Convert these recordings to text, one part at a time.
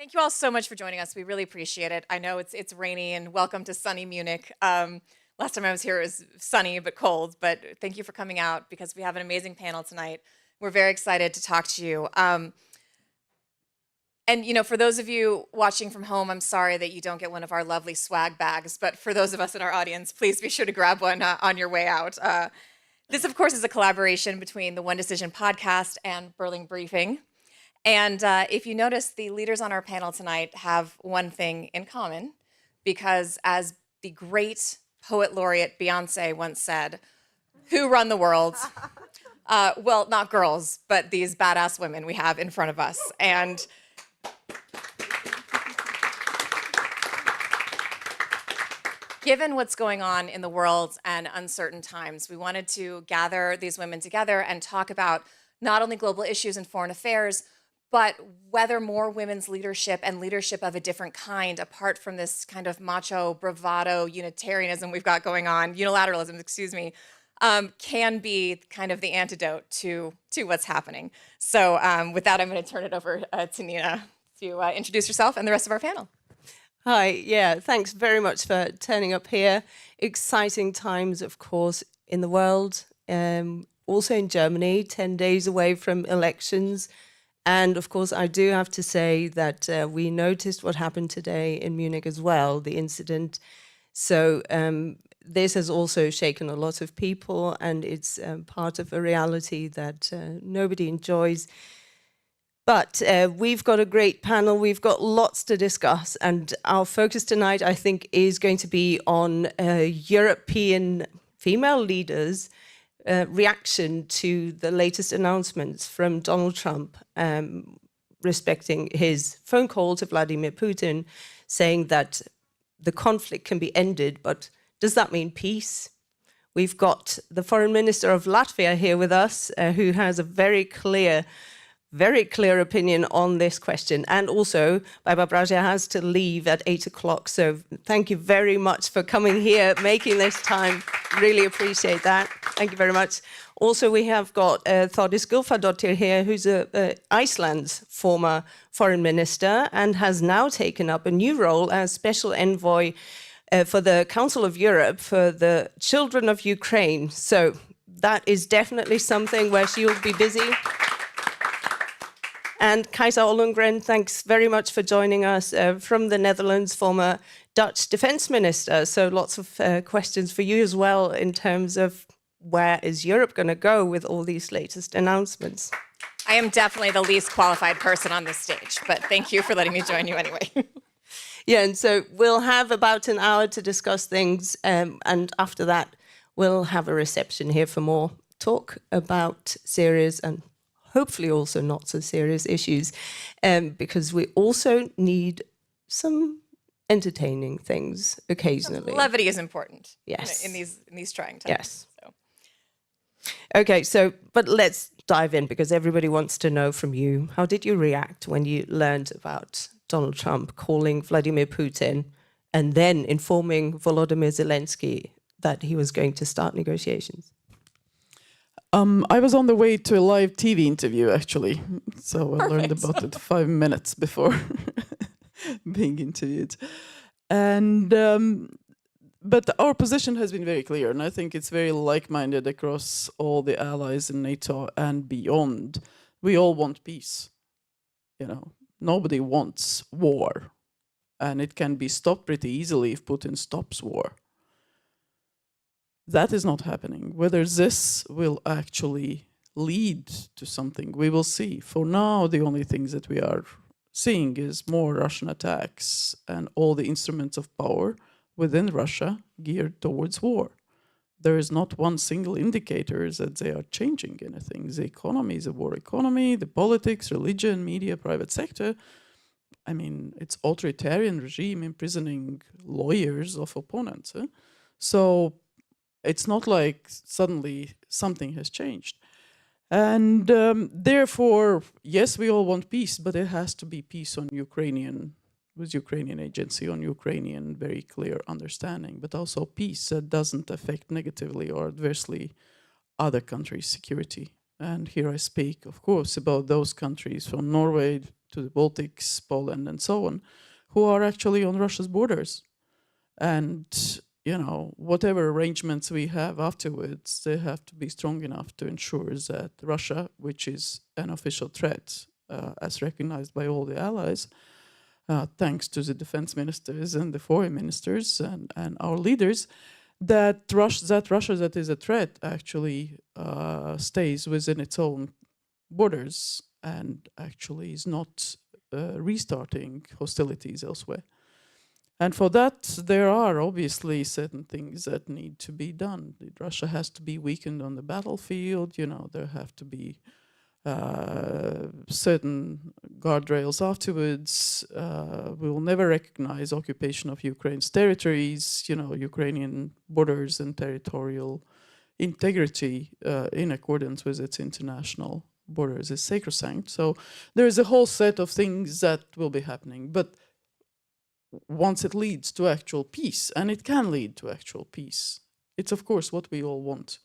Thank you all so much for joining us. We really appreciate it. I know it's rainy, and welcome to sunny Munich. Last time I was here, it was sunny but cold, but thank you for coming out because we have an amazing panel tonight. We're very excited to talk to you. And for those of you watching from home, I'm sorry that you don't get one of our lovely swag bags, but for those of us in our audience, please be sure to grab one on your way out. This, of course, is a collaboration between the One Decision podcast and Berlin Briefing. And if you notice, the leaders on our panel tonight have one thing in common, because as the great poet laureate Beyonce once said, who run the world? Well, not girls, but these badass women we have in front of us. And given what's going on in the world and uncertain times, we wanted to gather these women together and talk about not only global issues and foreign affairs, but whether more women's leadership and leadership of a different kind, apart from this kind of macho, bravado, unitarianism we've got going on, unilateralism, excuse me, can be kind of the antidote to what's happening. So with that, I'm going to turn it over to Nina to introduce herself and the rest of our panel. Hi, yeah, thanks very much for turning up here. Exciting times, of course, in the world, also in Germany, 10 days away from elections. And of course, I do have to say that we noticed what happened today in Munich as well, the incident. So this has also shaken a lot of people, and it's part of a reality that nobody enjoys. But we've got a great panel. We've got lots to discuss. And our focus tonight, I think, is going to be on European female leaders' reaction to the latest announcements from Donald Trump respecting his phone call to Vladimir Putin, saying that the conflict can be ended, but does that mean peace? We've got the foreign minister of Latvia here with us, who has a very clear opinion on this question. And also, Baiba Braže has to leave at 8 o'clock. So thank you very much for coming here, making this time. Really appreciate that. Thank you very much. Also, we have got Þórdís Gylfadóttir here, who's Iceland's former foreign minister and has now taken up a new role as special envoy for the Council of Europe for the children of Ukraine. So that is definitely something where she will be busy. And Kajsa Ollongren, thanks very much for joining us from the Netherlands, former Dutch defense minister. So lots of questions for you as well in terms of where is Europe going to go with all these latest announcements. I am definitely the least qualified person on this stage, but thank you for letting me join you anyway. Yeah, and so we'll have about an hour to discuss things, and after that, we'll have a reception here for more talk about serious and hopefully also not so serious issues, because we also need some entertaining things occasionally. Levity is important. Yes. In these trying times. Yes. So. Okay, but let's dive in, because everybody wants to know from you, how did you react when you learned about Donald Trump calling Vladimir Putin and then informing Volodymyr Zelensky that he was going to start negotiations? I was on the way to a live TV interview, actually. So I learned about it 5 minutes before being interviewed. And but our position has been very clear, and I think it's very like-minded across all the allies in NATO and beyond. We all want peace. Nobody wants war, and it can be stopped pretty easily if Putin stops war. That is not happening. Whether this will actually lead to something, we will see. For now, the only things that we are seeing is more Russian attacks and all the instruments of power within Russia geared towards war. There is not one single indicator that they are changing anything. The economy is a war economy, the politics, religion, media, private sector. I mean, it's authoritarian regime imprisoning lawyers of opponents. So it's not like suddenly something has changed. And therefore, yes, we all want peace, but it has to be peace with Ukrainian agency, on Ukrainian very clear understanding, but also peace that doesn't affect negatively or adversely other countries' security. And here I speak, of course, about those countries from Norway to the Baltics, Poland, and so on, who are actually on Russia's borders. And, whatever arrangements we have afterwards, they have to be strong enough to ensure that Russia, which is an official threat, as recognized by all the allies, thanks to the defense ministers and the foreign ministers and our leaders, that Russia that is a threat actually stays within its own borders and actually is not restarting hostilities elsewhere. And for that, there are obviously certain things that need to be done. Russia has to be weakened on the battlefield. There have to be certain guardrails afterwards. We will never recognize occupation of Ukraine's territories. Ukrainian borders and territorial integrity in accordance with its international borders is sacrosanct. So there is a whole set of things that will be happening. But once it leads to actual peace, and it can lead to actual peace, it's of course what we all want.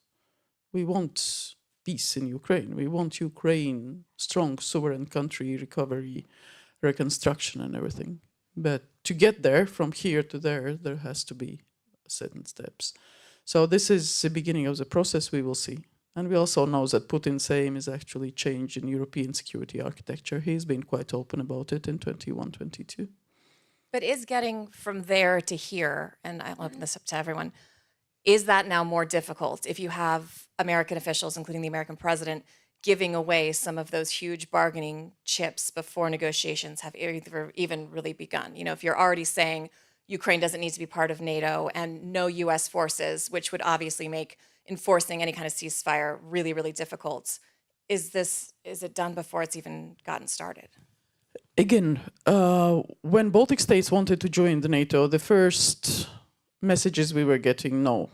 We want peace in Ukraine. We want Ukraine, strong, sovereign country, recovery, reconstruction, and everything. But to get there, from here to there has to be certain steps. So this is the beginning of the process. We will see. And we also know that Putin's aim is actually change in European security architecture. He's been quite open about it in 21-22. But is getting from there to here, and I'll open this up to everyone, is that now more difficult if you have American officials, including the American president, giving away some of those huge bargaining chips before negotiations have even really begun? If you're already saying Ukraine doesn't need to be part of NATO and no US forces, which would obviously make enforcing any kind of ceasefire really, really difficult, is it done before it's even gotten started? Again, when Baltic states wanted to join the NATO, the first messages we were getting, no.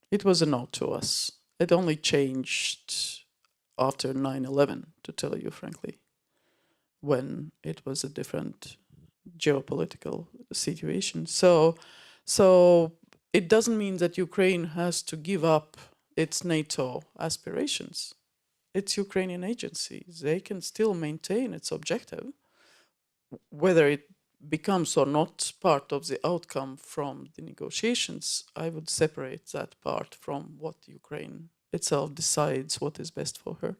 It was a no to us. It only changed after 9/11, to tell you frankly, when it was a different geopolitical situation. So it doesn't mean that Ukraine has to give up its NATO aspirations. It's Ukrainian agencies. They can still maintain its objective, whether it becomes or not part of the outcome from the negotiations. I would separate that part from what Ukraine itself decides what is best for her.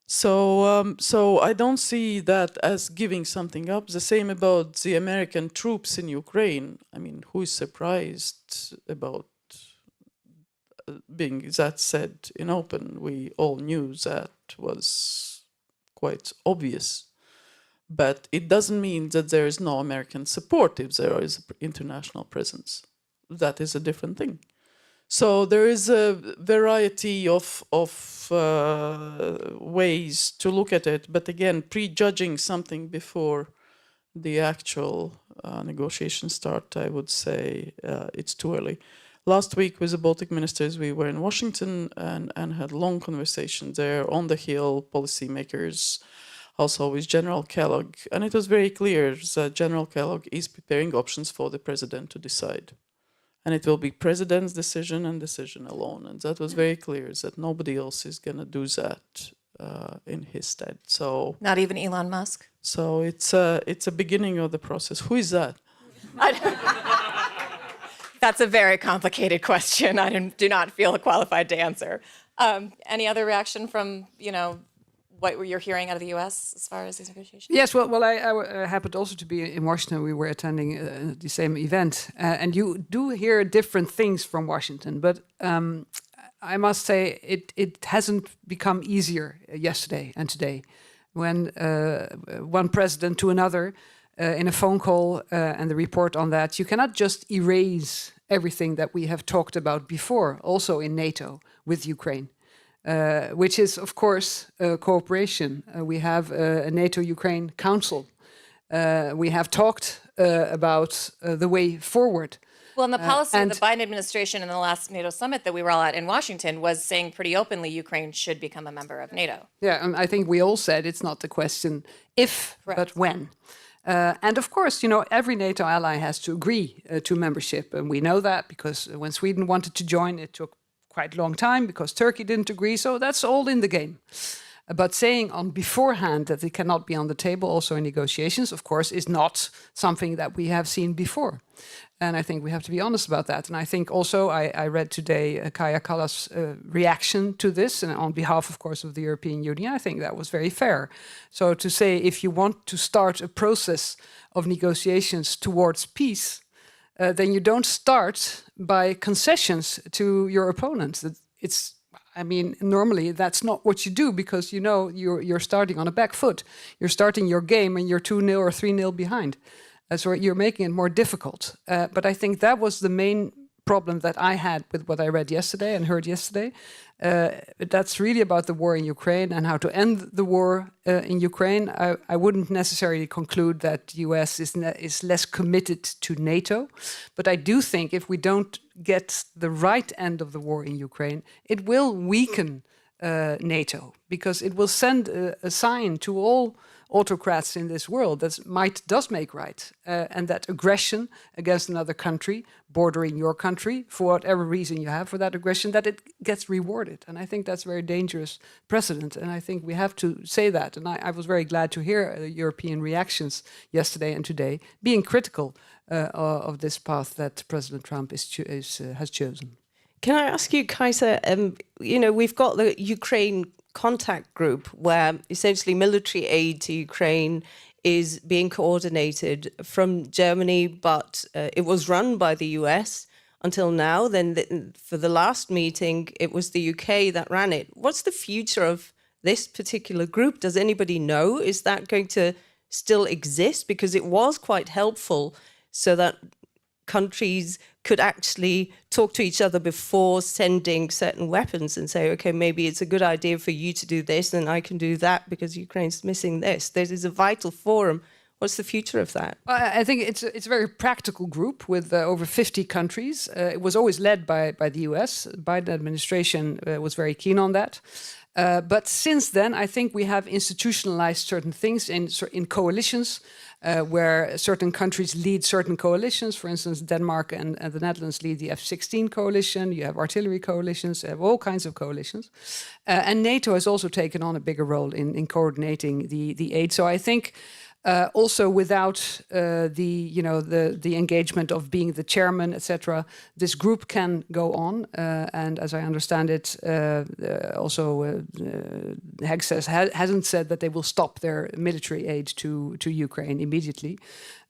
So I don't see that as giving something up. The same about the American troops in Ukraine. I mean, who is surprised about being that said in open? We all knew that was quite obvious. But it doesn't mean that there is no American support if there is international presence. That is a different thing. So there is a variety of ways to look at it. But again, prejudging something before the actual negotiations start, I would say it's too early. Last week with the Baltic ministers, we were in Washington and had long conversations there on the Hill, policymakers, also with General Kellogg. And it was very clear that General Kellogg is preparing options for the president to decide. And it will be president's decision and decision alone. And that was very clear that nobody else is going to do that in his stead. So not even Elon Musk? So it's a beginning of the process. Who is that? That's a very complicated question. I do not feel qualified to answer. Any other reaction from, what you're hearing out of the U.S. as far as these negotiations? Yes, well, I happened also to be in Washington. We were attending the same event. And you do hear different things from Washington. But I must say it hasn't become easier yesterday and today when one president to another in a phone call and the report on that, you cannot just erase everything that we have talked about before, also in NATO with Ukraine. Which is, of course, cooperation. We have a NATO-Ukraine Council. We have talked about the way forward. Well, and the policy of the Biden administration in the last NATO summit that we were all at in Washington was saying pretty openly Ukraine should become a member of NATO. Yeah, and I think we all said it's not the question if, Correct. but when. And of course, every NATO ally has to agree to membership. And we know that because when Sweden wanted to join, it took quite a long time because Turkey didn't agree. So that's all in the game. But saying on beforehand that it cannot be on the table also in negotiations, of course, is not something that we have seen before. And I think we have to be honest about that. And I think also I read today Kaja Kallas's reaction to this, and on behalf, of course, of the European Union, I think that was very fair. So to say if you want to start a process of negotiations towards peace, then you don't start by concessions to your opponents. Normally that's not what you do, because you're starting on a back foot. You're starting your game and you're 2-0 or 3-0 behind. So you're making it more difficult. But I think that was the main problem that I had with what I read yesterday and heard yesterday. That's really about the war in Ukraine and how to end the war in Ukraine. I wouldn't necessarily conclude that the US is less committed to NATO, but I do think if we don't get the right end of the war in Ukraine, it will weaken NATO, because it will send a sign to all autocrats in this world that might does make right, and that aggression against another country bordering your country, for whatever reason you have for that aggression, that it gets rewarded. And I think that's a very dangerous precedent, and I think we have to say that. And I was very glad to hear the European reactions yesterday and today being critical of this path that President Trump has chosen. Can I ask you, Kajsa, we've got the Ukraine contact group where essentially military aid to Ukraine is being coordinated from Germany, but it was run by the US until now. Then for the last meeting, it was the UK that ran it. What's the future of this particular group? Does anybody know? Is that going to still exist? Because it was quite helpful so that countries could actually talk to each other before sending certain weapons and say, okay, maybe it's a good idea for you to do this and I can do that because Ukraine's missing this. This is a vital forum. What's the future of that? I think it's a very practical group with over 50 countries. It was always led by the US. Biden administration was very keen on that. But since then, I think we have institutionalized certain things in coalitions, where certain countries lead certain coalitions. For instance, Denmark and the Netherlands lead the F-16 coalition. You have artillery coalitions, you have all kinds of coalitions. And NATO has also taken on a bigger role in coordinating the aid. So I think also without the engagement of being the chairman, etc., this group can go on. And as I understand it, Haase hasn't said that they will stop their military aid to Ukraine immediately.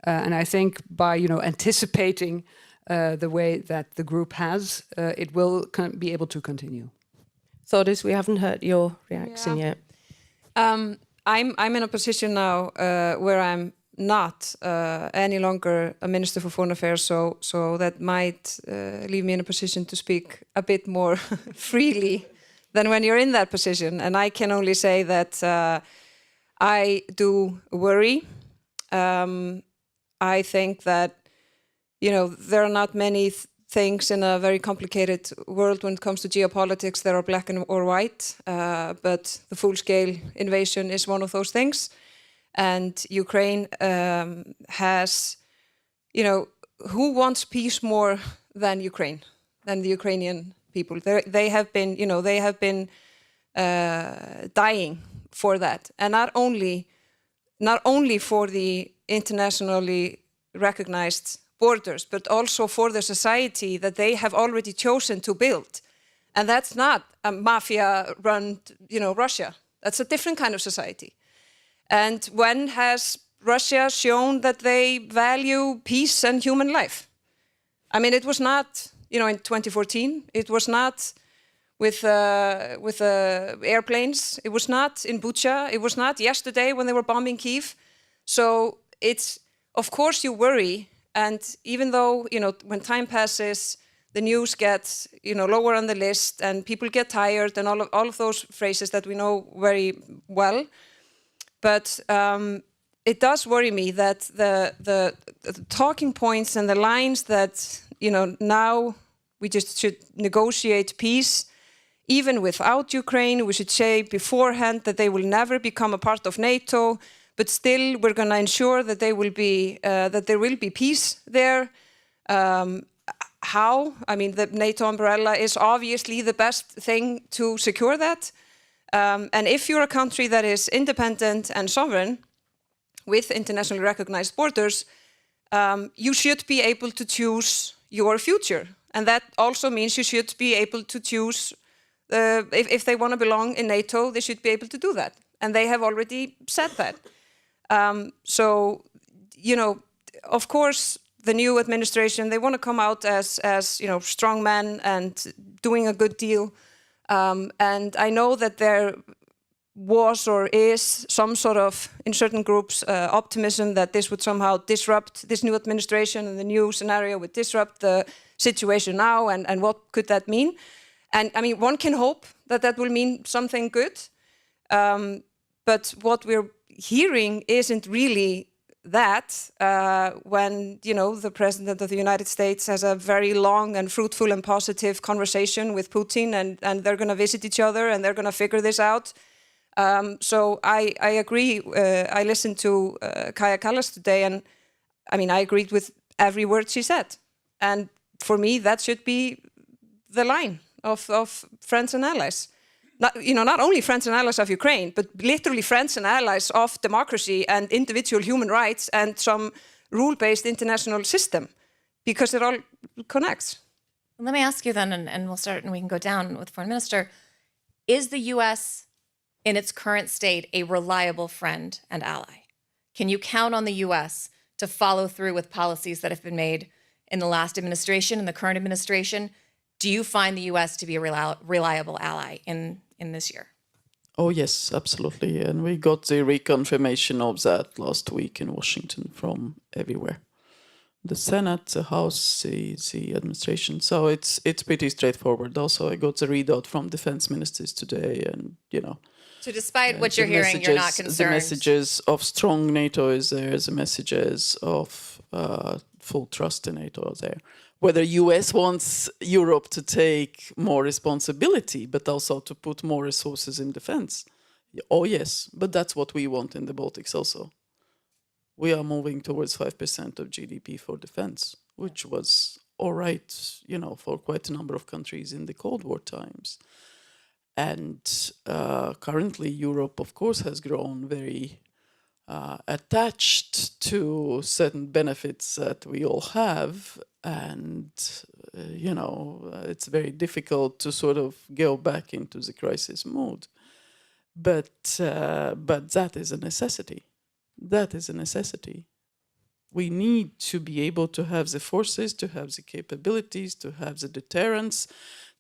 And I think by anticipating the way that the group has, it will be able to continue. Þórdís, we haven't heard your reaction yet. I'm in a position now where I'm not any longer a Minister for Foreign Affairs, so that might leave me in a position to speak a bit more freely than when you're in that position. And I can only say that I do worry. I think that, there are not many things in a very complicated world when it comes to geopolitics that are black or white, but the full-scale invasion is one of those things. And Ukraine has, who wants peace more than Ukraine, than the Ukrainian people? They have been dying for that, and not only for the internationally recognized borders, but also for the society that they have already chosen to build. And that's not a mafia-run, Russia. That's a different kind of society. And when has Russia shown that they value peace and human life? I mean, it was not, in 2014. It was not with airplanes. It was not in Bucha. It was not yesterday when they were bombing Kyiv. So it's, of course, you worry. And even though, when time passes, the news gets, lower on the list and people get tired and all of those phrases that we know very well. But it does worry me that the talking points and the lines that, now we just should negotiate peace, even without Ukraine. We should say beforehand that they will never become a part of NATO. But still, we're going to ensure that there will be peace there. How? I mean, the NATO umbrella is obviously the best thing to secure that. And if you're a country that is independent and sovereign, with internationally recognized borders, you should be able to choose your future. And that also means you should be able to choose, if they want to belong in NATO, they should be able to do that. And they have already said that. So, you know, of course, the new administration, they want to come out as you know, strong men and doing a good deal. And I know that there was or is some sort of, in certain groups, optimism that this would somehow disrupt, this new administration and the new scenario would disrupt the situation now, and what could that mean? And I mean, one can hope that that will mean something good, but what we're hearing isn't really that, when, you know, the President of the United States has a very long and fruitful and positive conversation with Putin, and they're going to visit each other and they're going to figure this out. So I agree. I listened to Kaja Kallas today, and I mean, I agreed with every word she said. And for me, that should be the line of friends and allies. Not, you know, not only friends and allies of Ukraine, but literally friends and allies of democracy and individual human rights and some rule-based international system, because it all connects. Let me ask you then, and we'll start and we can go down with Foreign Minister. Is the U.S. in its current state a reliable friend and ally? Can you count on the U.S. to follow through with policies that have been made in the last administration and the current administration? Do you find the U.S. to be a reliable ally in this year? Oh, yes, absolutely. And we got the reconfirmation of that last week in Washington from everywhere. The Senate, the House, the administration. So it's pretty straightforward. Also, I got the readout from defense ministers today, and, you know. So despite what you're hearing, you're not concerned? The messages of strong NATO is there. The messages of full trust in NATO are there. Whether US wants Europe to take more responsibility, but also to put more resources in defense. Oh, yes, but that's what we want in the Baltics also. We are moving towards 5% of GDP for defense, which was all right, you know, for quite a number of countries in the Cold War times. And currently, Europe, of course, has grown very attached to certain benefits that we all have. And, you know, it's very difficult to sort of go back into the crisis mode. But that is a necessity. That is a necessity. We need to be able to have the forces, to have the capabilities, to have the deterrence,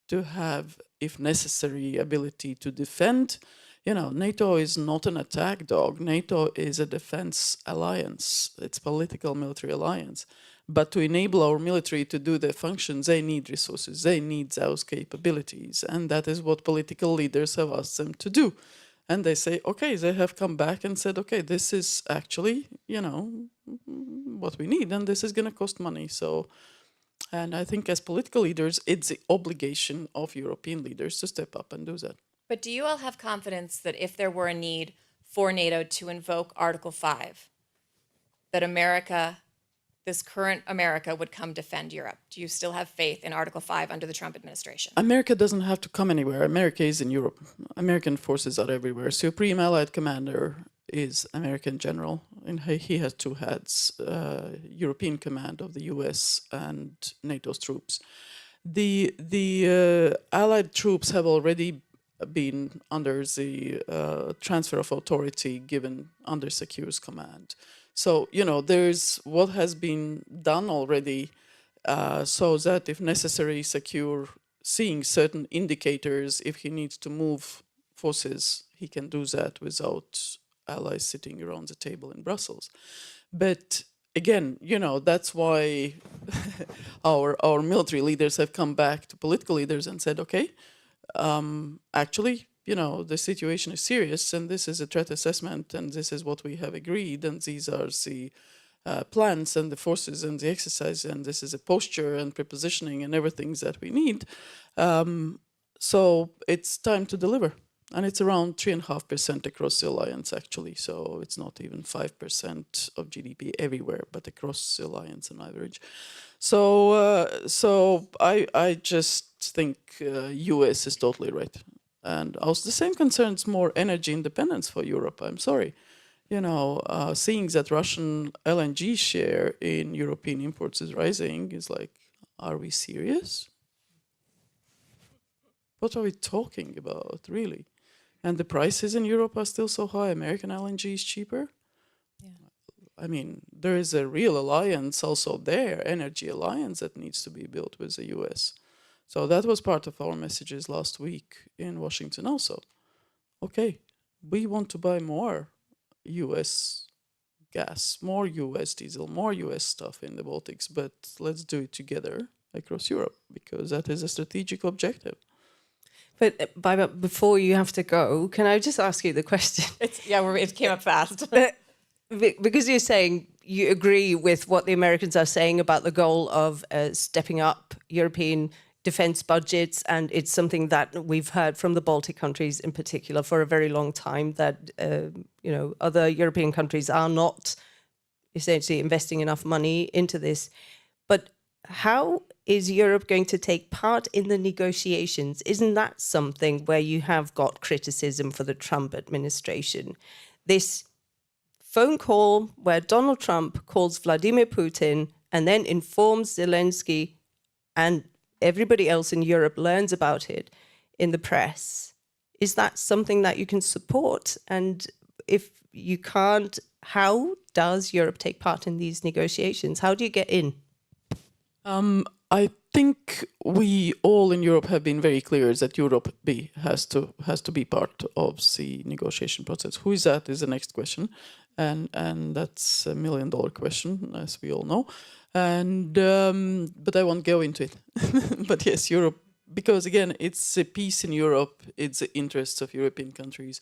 to have, if necessary, ability to defend. You know, NATO is not an attack dog. NATO is a defense alliance. It's a political military alliance. But to enable our military to do their functions, they need resources. They need those capabilities. And that is what political leaders have asked them to do. And they say, okay, they have come back and said, okay, this is actually, you know, what we need, and this is going to cost money. So, and I think as political leaders, it's the obligation of European leaders to step up and do that. But do you all have confidence that if there were a need for NATO to invoke Article 5, that America, this current America, would come defend Europe? Do you still have faith in Article 5 under the Trump administration? America doesn't have to come anywhere. America is in Europe. American forces are everywhere. Supreme Allied Commander is American general, and he has two heads, European Command of the US and NATO's troops. The Allied troops have already been under the transfer of authority given under Secure's command. So, you know, there's what has been done already, so that if necessary, Secure, seeing certain indicators, if he needs to move forces, he can do that without allies sitting around the table in Brussels. But again, you know, that's why our military leaders have come back to political leaders and said, okay, actually, you know, the situation is serious, and this is a threat assessment, and this is what we have agreed, and these are the plans and the forces and the exercise, and this is a posture and prepositioning and everything that we need. So it's time to deliver. And it's around 3.5% across the alliance, actually. So it's not even 5% of GDP everywhere, but across the alliance on average. So I just think US is totally right. And also the same concerns more energy independence for Europe. I'm sorry. Seeing that Russian LNG share in European imports is rising is like, are we serious? What are we talking about, really? And the prices in Europe are still so high. American LNG is cheaper. I mean, there is a real alliance also there, energy alliance that needs to be built with the US. So that was part of our messages last week in Washington also. Okay, we want to buy more US gas, more US diesel, more US stuff in the Baltics, but let's do it together across Europe because that is a strategic objective. But Baiba, before you have to go, can I just ask you the question? It came up fast. Because you're saying you agree with what the Americans are saying about the goal of stepping up European defense budgets, and it's something that we've heard from the Baltic countries in particular for a very long time, that other European countries are not essentially investing enough money into this. But how is Europe going to take part in the negotiations? Isn't that something where you have got criticism for the Trump administration? This phone call where Donald Trump calls Vladimir Putin and then informs Zelensky, and everybody else in Europe learns about it in the press. Is that something that you can support? And if you can't, how does Europe take part in these negotiations? How do you get in? I think we all in Europe have been very clear that Europe has to be part of the negotiation process. Who is that is the next question, and that's $1 million question, as we all know. And but I won't go into it. But yes, Europe, because again, it's a peace in Europe. It's the interests of European countries.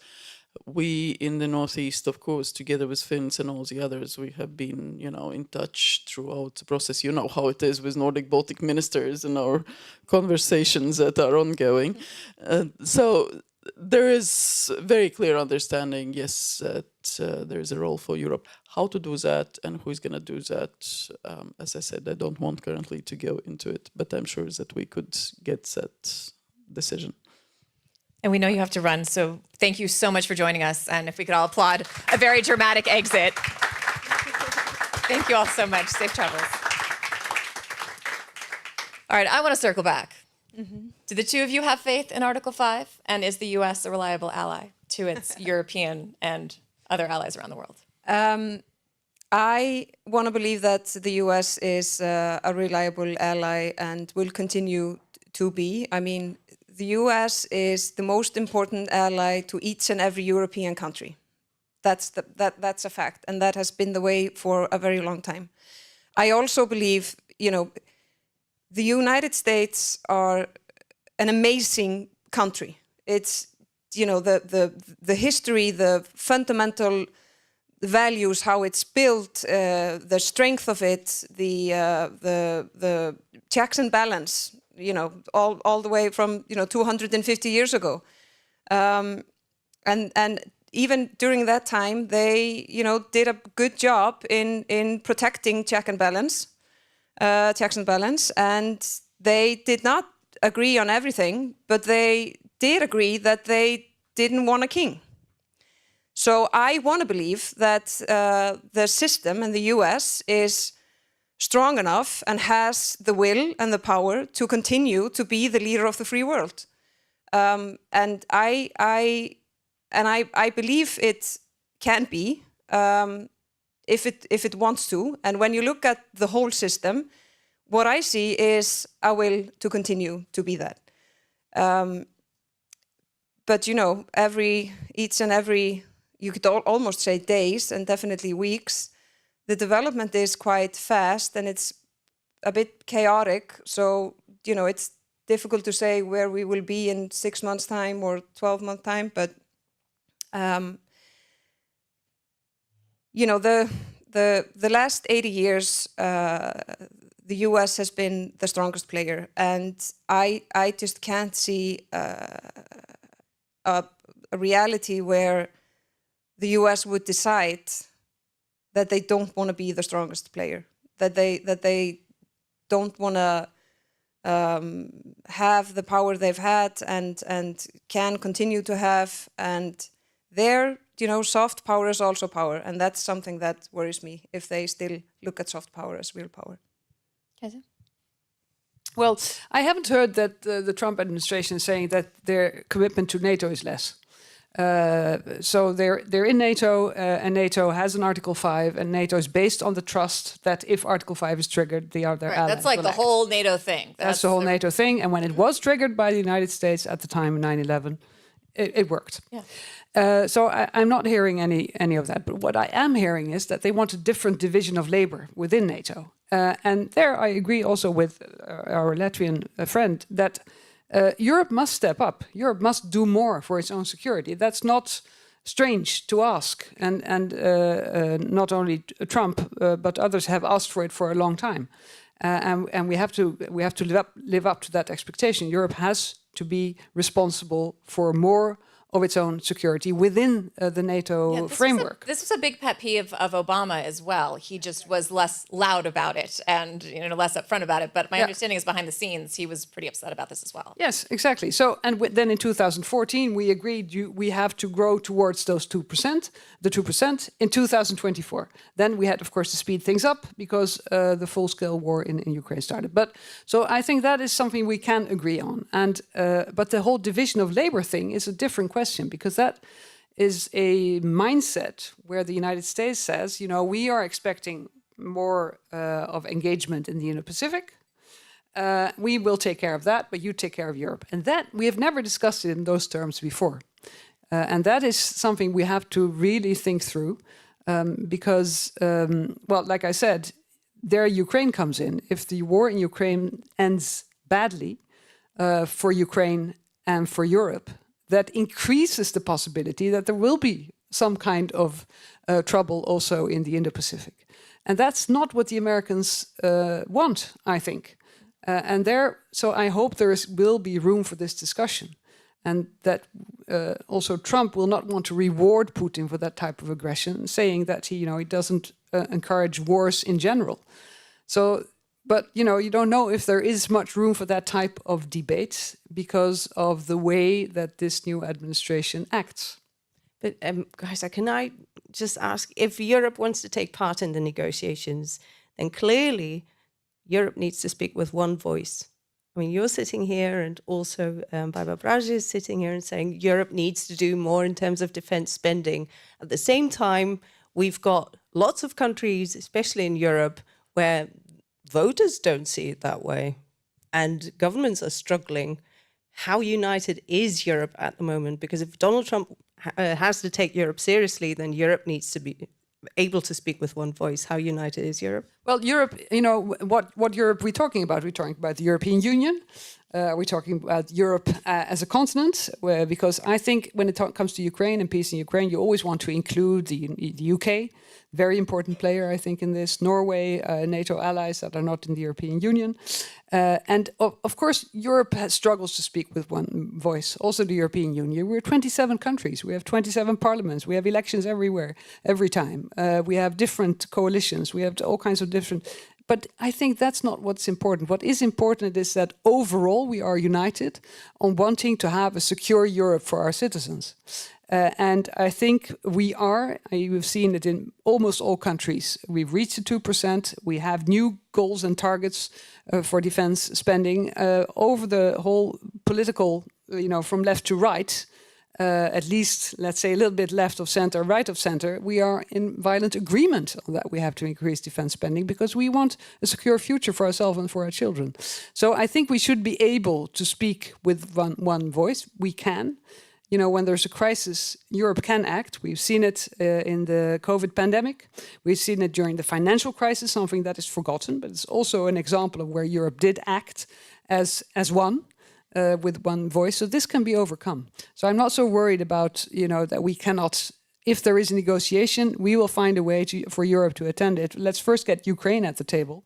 We in the Northeast, of course, together with Finns and all the others, we have been, in touch throughout the process. You know how it is with Nordic Baltic ministers and our conversations that are ongoing. So there is very clear understanding, yes, that there is a role for Europe. How to do that and who is going to do that, as I said, I don't want currently to go into it, but I'm sure that we could get that decision. And we know you have to run, so thank you so much for joining us. And if we could all applaud a very dramatic exit. Thank you all so much. Safe travels. All right, I want to circle back. Do the two of you have faith in Article 5? And is the US a reliable ally to its European and other allies around the world? I want to believe that the US is a reliable ally and will continue to be. I mean, the US is the most important ally to each and every European country. That's a fact, and that has been the way for a very long time. I also believe, the United States are an amazing country. It's, the history, the fundamental values, how it's built, the strength of it, the checks and balance, all the way from 250 years ago, and even during that time, they did a good job in protecting checks and balance, and they did not agree on everything, but they did agree that they didn't want a king. So I want to believe that the system in the US is strong enough and has the will and the power to continue to be the leader of the free world. And I believe it can be if it wants to. And when you look at the whole system, what I see is a will to continue to be that. But each and every, you could almost say days and definitely weeks, the development is quite fast and it's a bit chaotic. So, it's difficult to say where we will be in 6 months' time or 12 months' time. But, the last 80 years, the US has been the strongest player. And I just can't see a reality where the US would decide that they don't want to be the strongest player, that they don't want to have the power they've had and can continue to have. And their, soft power is also power. And that's something that worries me, if they still look at soft power as real power. Kajsa? Well, I haven't heard that the Trump administration is saying that their commitment to NATO is less. So they're in NATO, and NATO has an Article 5, and NATO is based on the trust that if Article 5 is triggered, their allies That's like will the act. whole NATO thing. That's the whole NATO thing. And when it was triggered by the United States at the time, 9/11, it worked. Yeah. So I'm not hearing any of that. But what I am hearing is that they want a different division of labor within NATO. And there I agree also with our Latvian friend that Europe must step up. Europe must do more for its own security. That's not strange to ask. And not only Trump, but others have asked for it for a long time. And we have to live up to that expectation. Europe has to be responsible for more of its own security within the NATO framework. This was a big pet peeve of Obama as well. He just was less loud about it and less upfront about it. But my understanding is behind the scenes, he was pretty upset about this as well. Yes, exactly. So, and then in 2014, we agreed we have to grow towards those 2%, the 2% in 2024. Then we had, of course, to speed things up because the full-scale war in Ukraine started. But so I think that is something we can agree on. And but the whole division of labor thing is a different question. Because that is a mindset where the United States says, we are expecting more of engagement in the Indo-Pacific. We will take care of that, but you take care of Europe. And that, we have never discussed it in those terms before. And that is something we have to really think through. Because, like I said, there Ukraine comes in. If the war in Ukraine ends badly for Ukraine and for Europe, that increases the possibility that there will be some kind of trouble also in the Indo-Pacific. And that's not what the Americans want, I think. So I hope will be room for this discussion. And that also Trump will not want to reward Putin for that type of aggression, saying that he doesn't encourage wars in general. So, but you don't know if there is much room for that type of debate because of the way that this new administration acts. But guys, can I just ask, if Europe wants to take part in the negotiations, then clearly Europe needs to speak with one voice. I mean, you're sitting here, and also Baiba Braže is sitting here and saying Europe needs to do more in terms of defense spending. At the same time, we've got lots of countries, especially in Europe, where voters don't see it that way, and governments are struggling. How united is Europe at the moment? Because if Donald Trump has to take Europe seriously, then Europe needs to be able to speak with one voice. How united is Europe? Well, Europe, what Europe are we talking about? We're talking about the European Union. We're talking about Europe as a continent, because I think when it comes to Ukraine and peace in Ukraine, you always want to include the UK, very important player, I think, in this. Norway, NATO allies that are not in the European Union. And of course, Europe struggles to speak with one voice. Also the European Union. We're 27 countries. We have 27 parliaments. We have elections everywhere, every time. We have different coalitions. We have all kinds of different... But I think that's not what's important. What is important is that overall we are united on wanting to have a secure Europe for our citizens. And I think we are. We've seen it in almost all countries. We've reached the 2%. We have new goals and targets for defense spending over the whole political, from left to right. At least, let's say, a little bit left of center, right of center, we are in violent agreement on that we have to increase defense spending because we want a secure future for ourselves and for our children. So I think we should be able to speak with one voice. We can. When there's a crisis, Europe can act. We've seen it in the COVID pandemic. We've seen it during the financial crisis, something that is forgotten, but it's also an example of where Europe did act as one. With one voice, so this can be overcome. So I'm not so worried about, that we cannot, if there is a negotiation, we will find a way for Europe to attend it. Let's first get Ukraine at the table,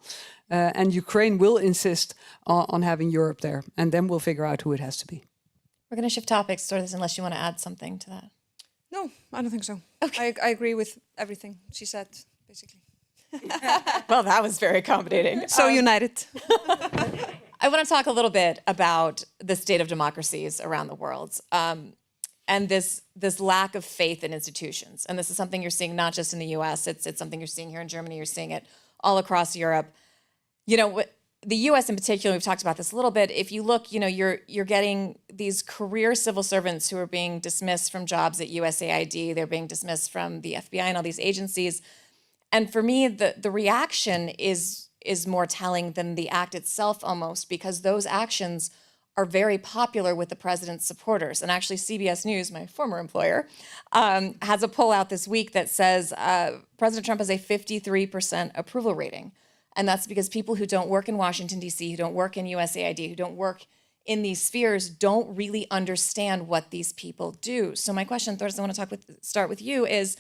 and Ukraine will insist on having Europe there, and then we'll figure out who it has to be. We're going to shift topics, Þórdís, unless you want to add something to that. No, I don't think so. Okay. I agree with everything she said, basically. Well, that was very accommodating. So united. I want to talk a little bit about the state of democracies around the world, and this lack of faith in institutions. And this is something you're seeing not just in the U.S. It's something you're seeing here in Germany. You're seeing it all across Europe. You know, the U.S. in particular, we've talked about this a little bit. If you look, you know, you're getting these career civil servants who are being dismissed from jobs at USAID. They're being dismissed from the FBI and all these agencies. And for me, the reaction is more telling than the act itself almost, because those actions are very popular with the president's supporters. And actually CBS News, my former employer, has a poll out this week that says President Trump has a 53% approval rating. And that's because people who don't work in Washington, D.C., who don't work in USAID, who don't work in these spheres don't really understand what these people do. So my question, Þórdís, I want to start with you, is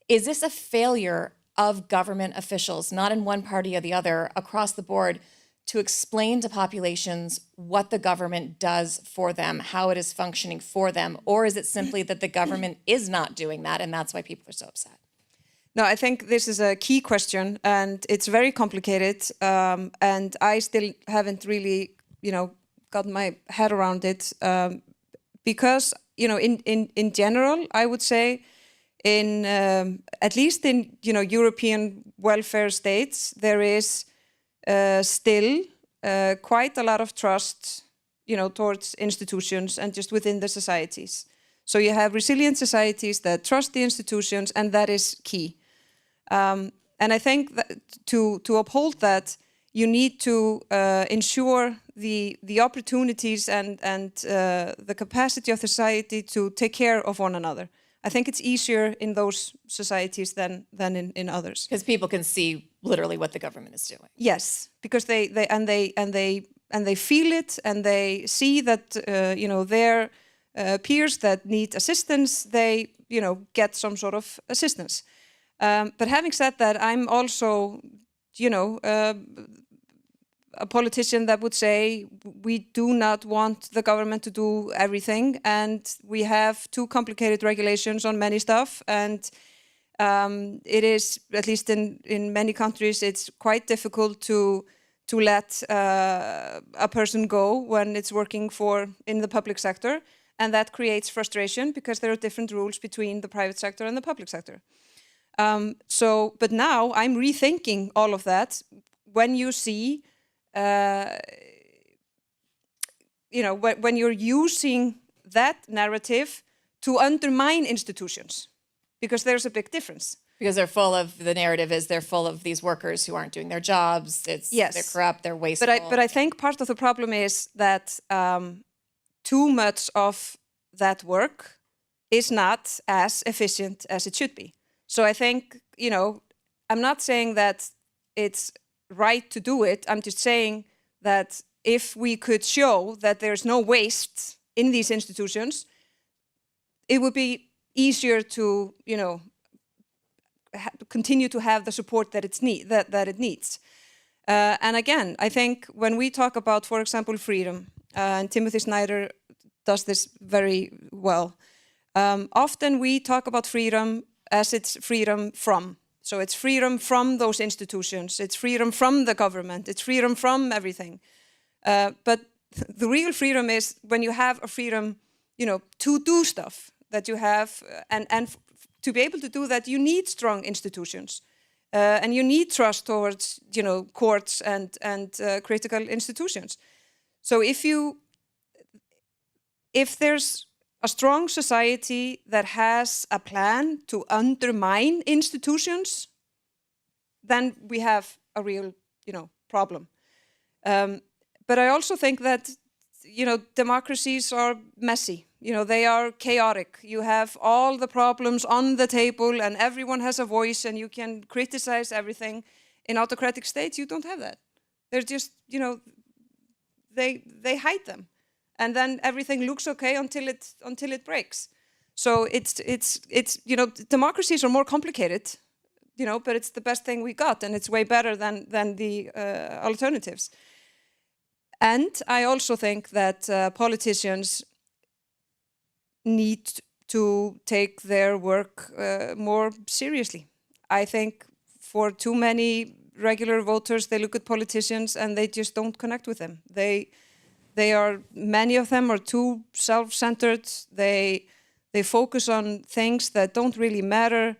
this a failure of government officials, not in one party or the other, across the board, to explain to populations what the government does for them, how it is functioning for them? Or is it simply that the government is not doing that and that's why people are so upset? No, I think this is a key question, and it's very complicated, and I still haven't really, got my head around it, because, in general, I would say, in at least in European welfare states, there is still quite a lot of trust, towards institutions and just within the societies. So you have resilient societies that trust the institutions, and that is key. And I think that to uphold that, you need to ensure the opportunities and the capacity of society to take care of one another. I think it's easier in those societies than in others. Because people can see literally what the government is doing. Yes, because they feel it, and they see that their peers that need assistance, they get some sort of assistance. But having said that, I'm also, a politician that would say we do not want the government to do everything, and we have too complicated regulations on many stuff, and it is, at least in many countries, it's quite difficult to let a person go when it's working in the public sector, and that creates frustration because there are different rules between the private sector and the public sector. But now I'm rethinking all of that when you see, when you're using that narrative to undermine institutions, because there's a big difference. Because the narrative is they're full of these workers who aren't doing their jobs. They're corrupt, they're wasteful. But I think part of the problem is that too much of that work is not as efficient as it should be. So I think, I'm not saying that it's right to do it. I'm just saying that if we could show that there's no waste in these institutions, it would be easier to, continue to have the support that it needs. And again, I think when we talk about, for example, freedom, and Timothy Snyder does this very well, often we talk about freedom as it's freedom from. So it's freedom from those institutions, it's freedom from the government, it's freedom from everything. But the real freedom is when you have a freedom, to do stuff that you have, and to be able to do that, you need strong institutions. And you need trust towards, courts and critical institutions. So if there's a strong society that has a plan to undermine institutions, then we have a real, problem. But I also think that, democracies are messy. They are chaotic. You have all the problems on the table and everyone has a voice and you can criticize everything. In autocratic states, you don't have that. They're just, they hide them. And then everything looks okay until it breaks. So it's democracies are more complicated, but it's the best thing we got, and it's way better than the alternatives. And I also think that politicians need to take their work more seriously. I think for too many regular voters, they look at politicians and they just don't connect with them. Many of them are too self-centered. They focus on things that don't really matter.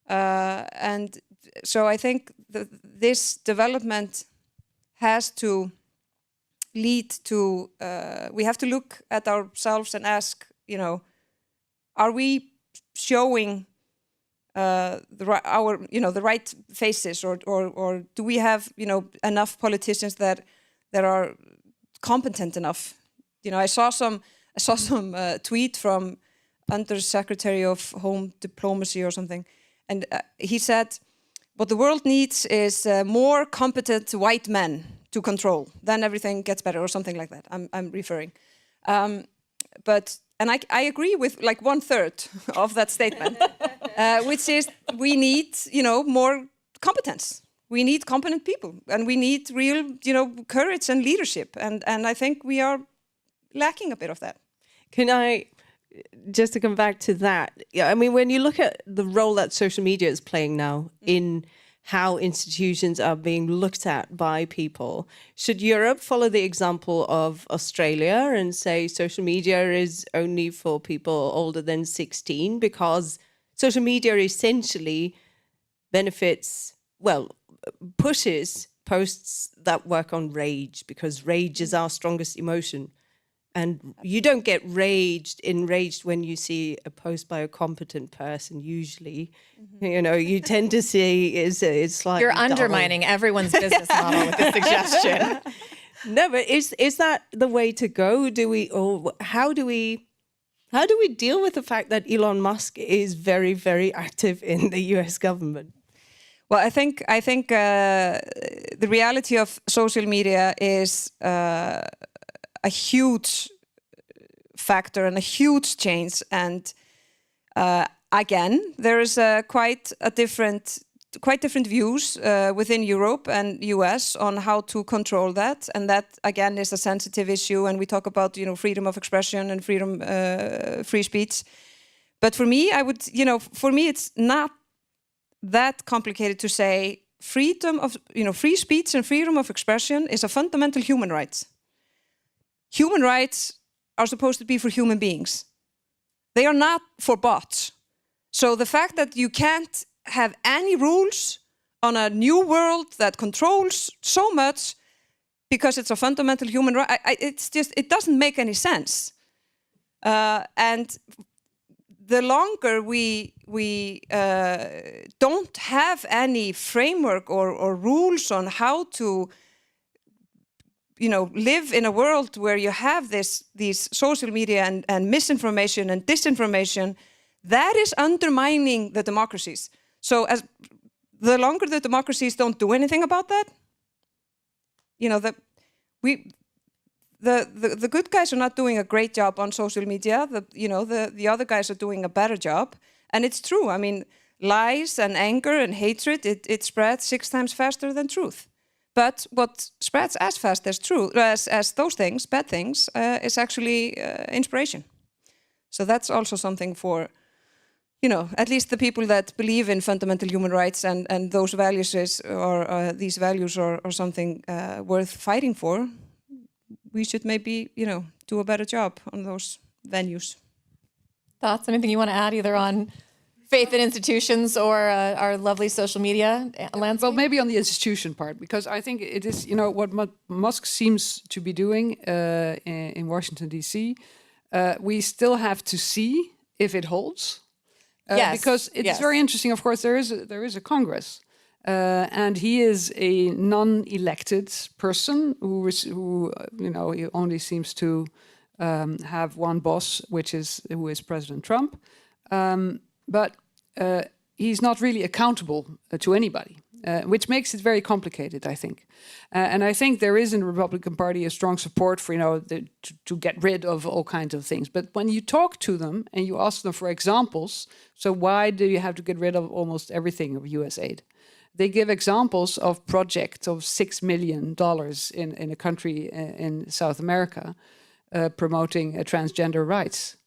And so I think this development has to lead to, we have to look at ourselves and ask, are we showing the right faces, or do we have enough politicians that are competent enough? I saw some tweet from Under Secretary of Home Diplomacy or something, and he said, what the world needs is more competent white men to control. Then everything gets better, or something like that. I'm referring, and I agree with like 1/3 of that statement, which is we need more competence. We need competent people, and we need real courage and leadership, and I think we are lacking a bit of that. Can I just to come back to that? Yeah, I mean, when you look at the role that social media is playing now in how institutions are being looked at by people, should Europe follow the example of Australia and say social media is only for people older than 16, because social media essentially pushes posts that work on rage, because rage is our strongest emotion. And you don't get enraged when you see a post by a competent person. Usually, you tend to see it's like you're undermining everyone's business model with this suggestion. No, but is that the way to go? How do we deal with the fact that Elon Musk is very, very active in the U.S. government? Well, I think the reality of social media is a huge factor and a huge change, and again, there is quite different views within Europe and US on how to control that, and that again is a sensitive issue. And we talk about freedom of expression and free speech. But for me, it's not that complicated to say freedom of free speech and freedom of expression is a fundamental human right. Human rights are supposed to be for human beings. They are not for bots. So the fact that you can't have any rules on a new world that controls so much because it's a fundamental human right, it doesn't make any sense. And the longer we don't have any framework or rules on how to live in a world where you have these social media and misinformation and disinformation, that is undermining the democracies. So as the longer the democracies don't do anything about that, the good guys are not doing a great job on social media. The other guys are doing a better job, and it's true. I mean, lies and anger and hatred, it spreads 6 times faster than truth. But what spreads as fast as truth, as those things, bad things, is actually inspiration. So that's also something for, at least the people that believe in fundamental human rights and those values these values are something worth fighting for. We should maybe, do a better job on those venues. Thoughts? Anything you want to add either on faith in institutions or our lovely social media landscape? Well, maybe on the institution part, because I think it is, what Musk seems to be doing in Washington, D.C., we still have to see if it holds. Yes. Because it's very interesting. Of course, there is a Congress. And he is a non-elected person who he only seems to have one boss, who is President Trump. But he's not really accountable to anybody, which makes it very complicated, I think. And I think there is in the Republican Party a strong support for to get rid of all kinds of things. But when you talk to them and you ask them for examples, so why do you have to get rid of almost everything of U.S. aid? They give examples of projects of $6 million in a country in South America promoting transgender rights.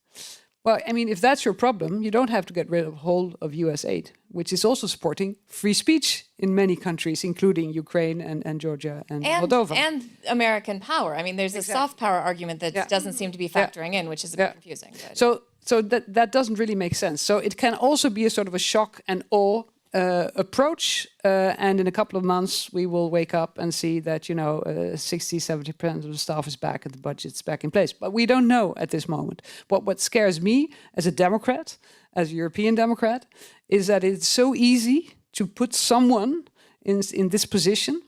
Well, I mean, if that's your problem, you don't have to get rid of whole of US aid, which is also supporting free speech in many countries, including Ukraine and Georgia and Moldova. And American power. I mean, there's a soft power argument that doesn't seem to be factoring in, which is a bit confusing. But. So that doesn't really make sense. So it can also be a sort of a shock and awe approach, and in a couple of months we will wake up and see that 60-70% of the staff is back and the budget's back in place. But we don't know at this moment. What scares me as a Democrat, as a European Democrat, is that it's so easy to put someone in this position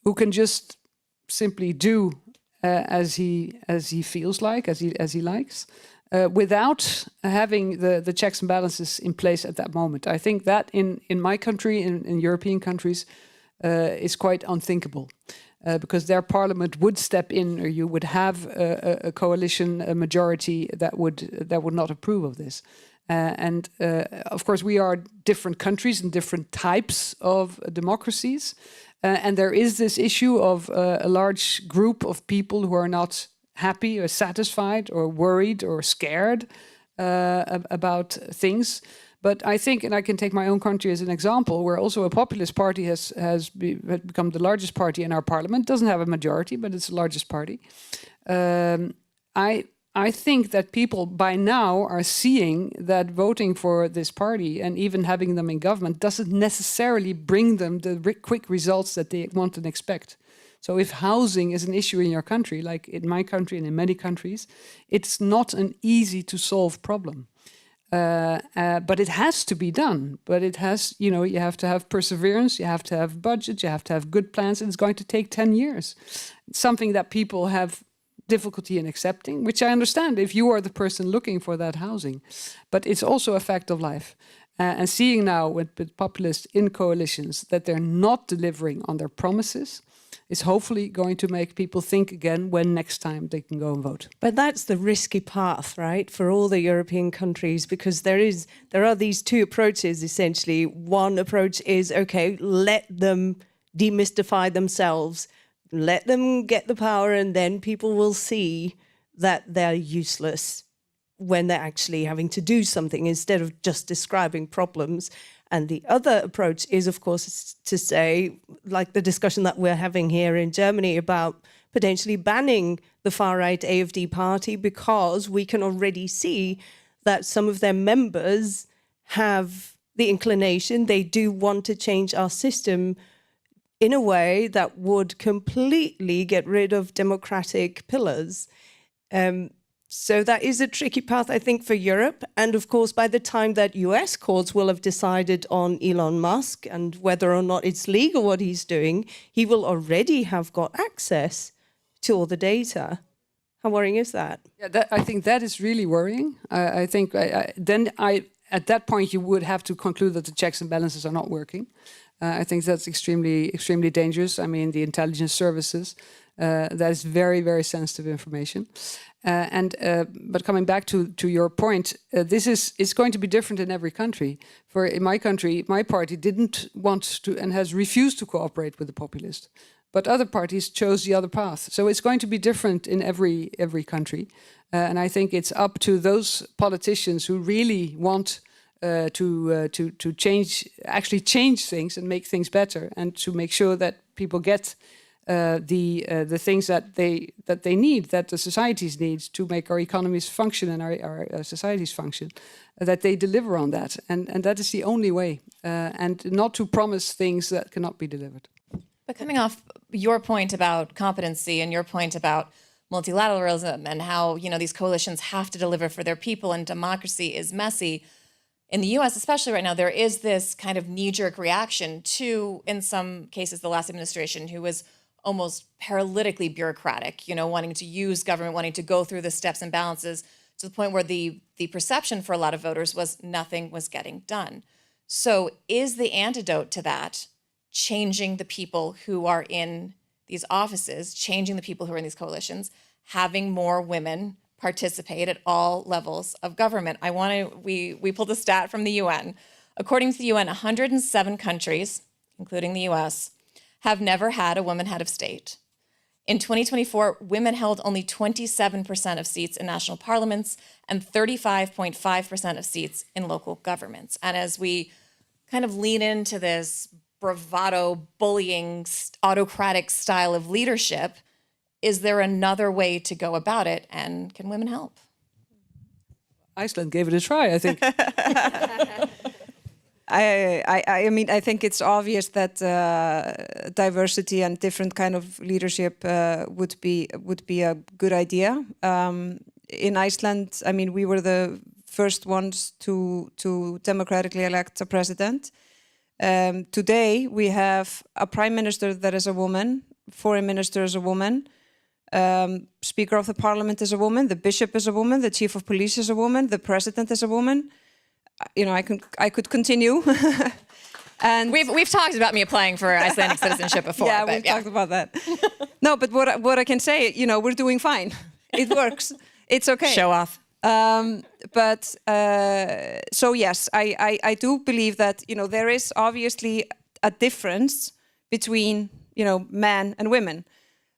who can just simply do as he feels like, as he likes. Without having the checks and balances in place at that moment. I think that in my country, in European countries, is quite unthinkable. Because their parliament would step in, or you would have a coalition, a majority that would not approve of this. And of course, we are different countries and different types of democracies. And there is this issue of a large group of people who are not happy or satisfied or worried or scared about things. But I think, and I can take my own country as an example, where also a populist party has become the largest party in our parliament. Doesn't have a majority, but it's the largest party. I think that people by now are seeing that voting for this party and even having them in government doesn't necessarily bring them the quick results that they want and expect. So if housing is an issue in your country, like in my country and in many countries, it's not an easy to solve problem. But it has to be done. But it has, you have to have perseverance, you have to have budget, you have to have good plans, and it's going to take 10 years. It's something that people have difficulty in accepting, which I understand if you are the person looking for that housing. But it's also a fact of life. And seeing now with populists in coalitions that they're not delivering on their promises is hopefully going to make people think again when next time they can go and vote. But that's the risky path, right, for all the European countries, because there are these two approaches, essentially. One approach is, okay, let them demystify themselves, let them get the power, and then people will see that they're useless when they're actually having to do something instead of just describing problems. And the other approach is, of course, to say, like the discussion that we're having here in Germany about potentially banning the far-right AfD party, because we can already see that some of their members have the inclination, they do want to change our system in a way that would completely get rid of democratic pillars. So that is a tricky path, I think, for Europe. And of course, by the time that US courts will have decided on Elon Musk and whether or not it's legal what he's doing, he will already have got access to all the data. How worrying is that? Yeah, I think that is really worrying. I think at that point you would have to conclude that the checks and balances are not working. I think that's extremely dangerous. I mean, the intelligence services, that is very, very sensitive information. But coming back to your point, it's going to be different in every country. For in my country, my party didn't want to and has refused to cooperate with the populist. But other parties chose the other path. So it's going to be different in every country. And I think it's up to those politicians who really want to change things and make things better, and to make sure that people get the things that they need, that the societies need to make our economies function and our societies function, that they deliver on that, and that is the only way, and not to promise things that cannot be delivered. But coming off your point about competency and your point about multilateralism and how these coalitions have to deliver for their people and democracy is messy. In the US, especially right now, there is this kind of knee-jerk reaction to, in some cases, the last administration, who was almost paralytically bureaucratic, wanting to use government, wanting to go through the steps and balances to the point where the perception for a lot of voters was nothing was getting done. So is the antidote to that changing the people who are in these offices, changing the people who are in these coalitions, having more women participate at all levels of government? We pulled a stat from the UN. According to the UN, 107 countries, including the US, have never had a woman head of state. In 2024, women held only 27% of seats in national parliaments and 35.5% of seats in local governments. And as we kind of lean into this bravado, bullying, autocratic style of leadership, is there another way to go about it? And can women help? Iceland gave it a try, I think. I mean, I think it's obvious that diversity and different kind of leadership would be a good idea. In Iceland, I mean, we were the first ones to democratically elect a president. Today, we have a prime minister that is a woman, foreign minister is a woman, speaker of the parliament is a woman, the bishop is a woman, the chief of police is a woman, the president is a woman. You know, I could continue. And we've talked about me applying for Icelandic citizenship before. Yeah, we've talked about that. No, but what I can say, you know, we're doing fine. It works. It's okay. Show off. So yes, I do believe that, you know, there is obviously a difference between, you know, men and women.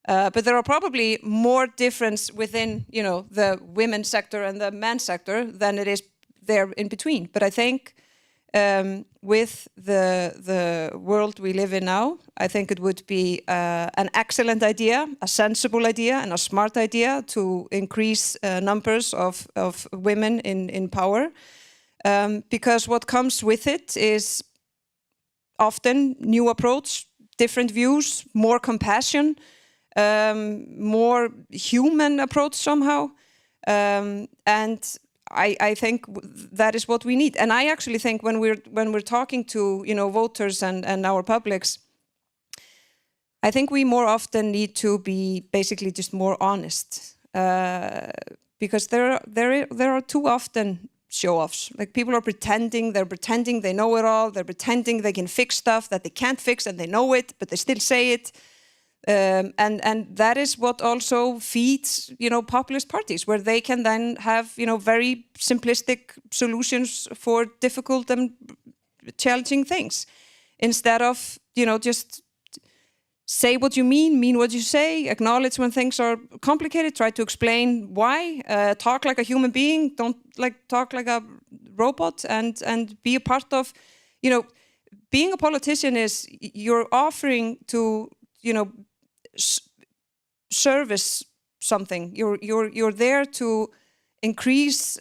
But there are probably more difference within, you know, the women's sector and the men's sector than it is there in between. But I think with the world we live in now, I think it would be an excellent idea, a sensible idea and a smart idea to increase numbers of women in power. Because what comes with it is often new approach, different views, more compassion, more human approach somehow. And I think that is what we need. And I actually think when we're talking to, you know, voters and our publics, I think we more often need to be basically just more honest. Because there are too often show-offs. Like people are pretending they know it all, they're pretending they can fix stuff that they can't fix and they know it, but they still say it. And that is what also feeds, you know, populist parties, where they can then have, you know, very simplistic solutions for difficult and challenging things, instead of, you know, just say what you mean what you say, acknowledge when things are complicated, try to explain why, talk like a human being, don't talk like a robot, and be a part of, you know, being a politician is you're offering to, you know, service something. You're there to increase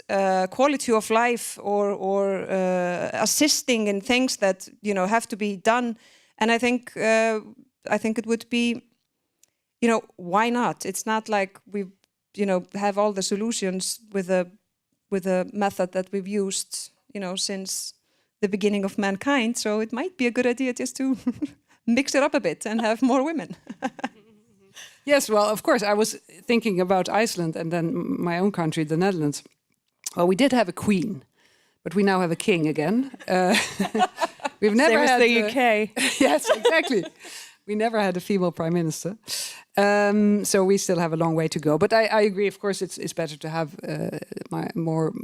quality of life or assisting in things that, you know, have to be done. And I think it would be, you know, why not? It's not like we, you know, have all the solutions with a method that we've used, you know, since the beginning of mankind. So it might be a good idea just to mix it up a bit and have more women. Yes, well, of course, I was thinking about Iceland and then my own country, the Netherlands. Well, we did have a queen, but we now have a king again. We've never had the UK. Yes, exactly. We never had a female prime minister. So we still have a long way to go. But I agree, of course, it's better to have more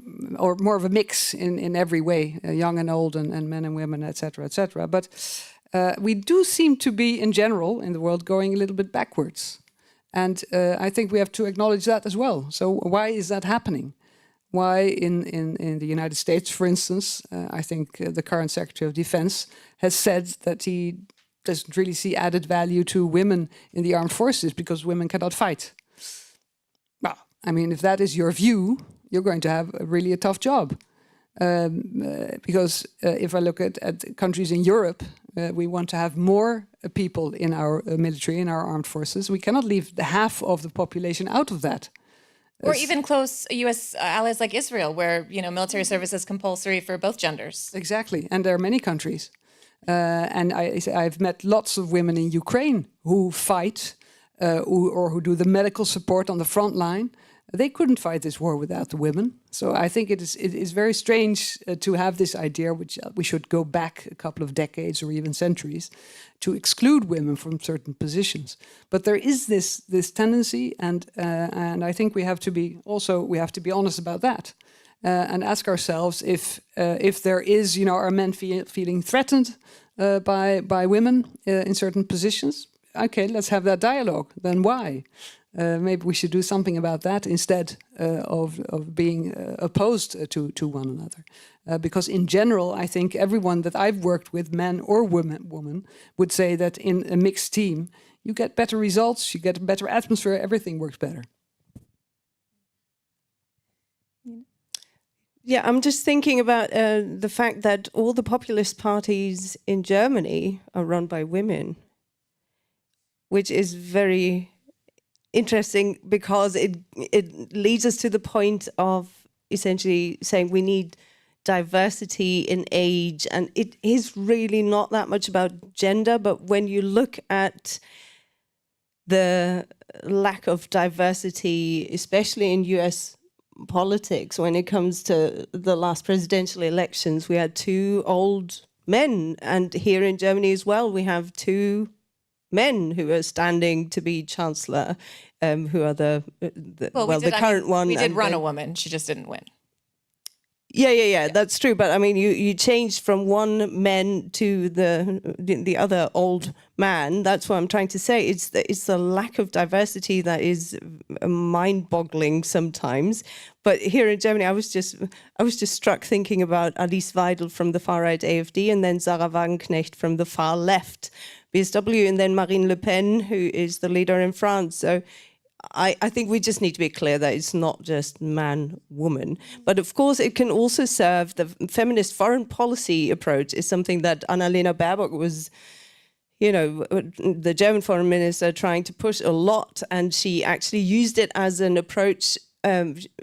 of a mix in every way, young and old and men and women, etc., etc. But we do seem to be, in general, in the world, going a little bit backwards. And I think we have to acknowledge that as well. So why is that happening? Why in the United States, for instance, I think the current Secretary of Defense has said that he doesn't really see added value to women in the armed forces because women cannot fight. Well, I mean, if that is your view, you're going to have really a tough job. Because if I look at countries in Europe, we want to have more people in our military, in our armed forces. We cannot leave the half of the population out of that. Or even close U.S. allies like Israel, where, you know, military service is compulsory for both genders. Exactly, and there are many countries. And I've met lots of women in Ukraine who fight or who do the medical support on the front line. They couldn't fight this war without the women. So I think it is very strange to have this idea, which we should go back a couple of decades or even centuries, to exclude women from certain positions. But there is this tendency, and I think we have to be honest about that, and ask ourselves if there is, you know, are men feeling threatened by women in certain positions. okay, let's have that dialogue. Then why? Maybe we should do something about that instead of being opposed to one another. Because in general, I think everyone that I've worked with, men or women, would say that in a mixed team, you get better results, you get a better atmosphere, everything works better. Yeah, I'm just thinking about the fact that all the populist parties in Germany are run by women, which is very interesting because it leads us to the point of essentially saying we need diversity in age, and it is really not that much about gender, but when you look at the lack of diversity, especially in US politics, when it comes to the last presidential elections, we had 2 old men, and here in Germany as well, we have 2 men who are standing to be chancellor, who are the current one. We did run a woman; she just didn't win. Yeah, that's true. But I mean, you changed from one man to the other old man. That's what I'm trying to say. It's the lack of diversity that is mind-boggling sometimes. But here in Germany, I was just struck thinking about Alice Weidel from the far-right AfD, and then Sarah Wagenknecht from the far-left BSW, and then Marine Le Pen, who is the leader in France. So I think we just need to be clear that it's not just man, woman. But of course, it can also serve the feminist foreign policy approach is something that Annalena Baerbock was, the German foreign minister, trying to push a lot. And she actually used it as an approach.